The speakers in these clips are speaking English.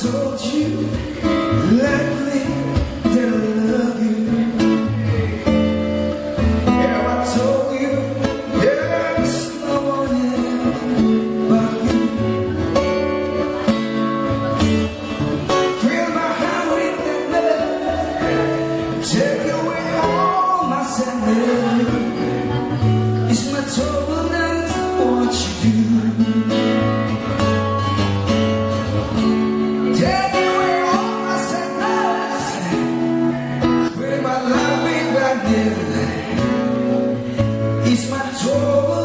Told you, lately that I love you. Yeah, I told you, there's no one else but you. Fill my heart with that love, take away all my sadness. It's my trouble that's what you do. It's my trouble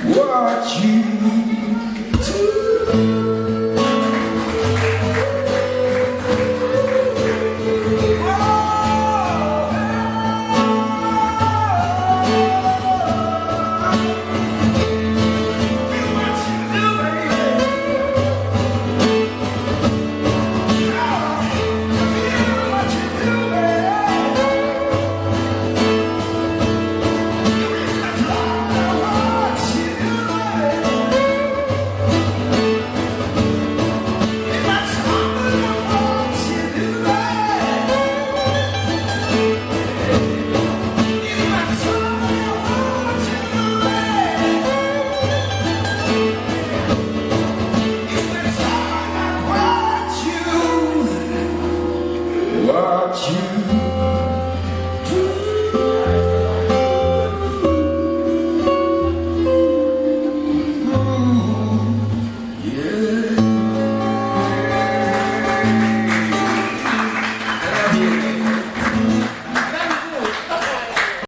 what you